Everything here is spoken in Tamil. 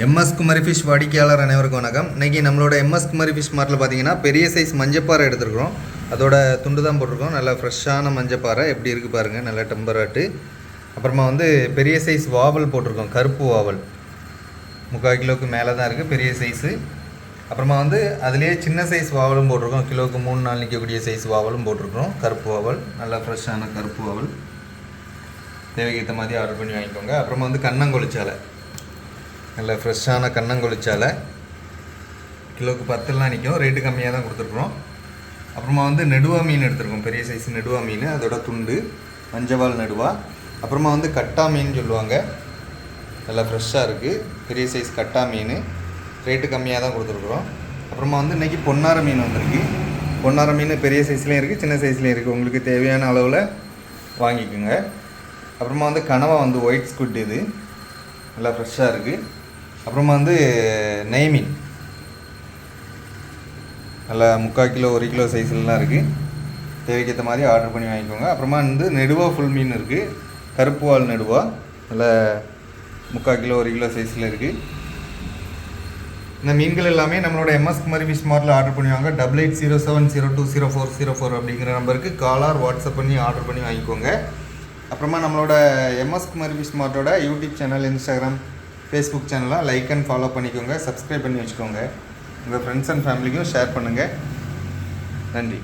Kumari fish வாடிக்கையாளர் அனைவருக்கும் வணக்கம். இன்னைக்கு நம்மளோட Kumari fish மார்ட்ல பாத்தீங்கன்னா பெரிய சைஸ் மஞ்சப்பாறை எடுத்துக்கிறோம். அதோட துண்டு தான் போட்டுருக்கோம். நல்ல ஃப்ரெஷ்ஷான மஞ்சப்பாறை எப்படி இருக்கு பாருங்க. நல்ல டெம்பராட்டு. அப்புறமா பெரிய சைஸ் வாவல் போட்டுருக்கோம். கருப்பு வாவல். 3/4 கிலோக்கு மேல தான் இருக்கு பெரிய சைஸ். அப்புறமா அதுலயே சின்ன சைஸ் வாவலும் போட்டுருக்கோம். கிலோக்கு 3-4 நிக்கக்கூடிய சைஸ் வாவலும் போட்டுருக்கோம். கருப்பு வாவல். நல்ல ஃப்ரெஷ்ஷான கருப்பு வாவல். தேவைக்கேற்ற மாதிரி ஆர்டர் பண்ணி வாங்கிக்கோங்க. அப்புறமா கண்ணங்கொளிச்சாலை. நல்ல ஃப்ரெஷ்ஷான கண்ணங்கொளிச்சாலை. கிலோக்கு 10 நிற்கும். ரேட்டு கம்மியாக தான் கொடுத்துருக்குறோம். அப்புறமா நெடுவா மீன் எடுத்துருக்கோம். பெரிய சைஸ் நெடுவா மீன். அதோட துண்டு மஞ்சவால் நெடுவா. அப்புறமா கட்டா மீன் சொல்லுவாங்க. நல்லா ஃப்ரெஷ்ஷாக இருக்குது. பெரிய சைஸ் கட்டா மீன். ரேட்டு கம்மியாக தான் கொடுத்துருக்குறோம். அப்புறமா இன்றைக்கி பொன்னார மீன் வந்திருக்கு. பொன்னார மீன் பெரிய சைஸ்லேயும் இருக்குது, சின்ன சைஸ்லேயும் இருக்குது. உங்களுக்கு தேவையான அளவில் வாங்கிக்கோங்க. அப்புறமா கனவா ஒயிட் ஸ்குட். இது நல்லா ஃப்ரெஷ்ஷாக இருக்குது. அப்புறமா நெய் மீன். நல்லா 3/4 கிலோ 1 கிலோ சைஸ்லாம் இருக்குது. தேவைக்கேற்ற மாதிரி ஆர்டர் பண்ணி வாங்கிக்கோங்க. அப்புறமா நெடுவா ஃபுல் மீன் இருக்குது. கருப்பு வால் நெடுவா. நல்லா 3/4 கிலோ 1 கிலோ சைஸில் இருக்குது. இந்த மீன்கள் எல்லாமே நம்மளோட Kumari fish மார்ட்டில் ஆர்டர் பண்ணுவாங்க. 8807020404 அப்படிங்கிற நம்பருக்கு காலார் வாட்ஸ்அப் பண்ணி ஆர்டர் பண்ணி வாங்கிக்கோங்க. அப்புறமா நம்மளோட Kumari fish மார்ட்டோட யூடியூப் சேனல், இன்ஸ்டாகிராம், ஃபேஸ்புக் சேனலாக லைக் அண்ட் ஃபாலோ பண்ணிக்கோங்க. சப்ஸ்கிரைப் பண்ணி வச்சுக்கோங்க. உங்கள் ஃப்ரெண்ட்ஸ் அண்ட் ஃபேமிலிக்கும் ஷேர் பண்ணுங்கள். நன்றி.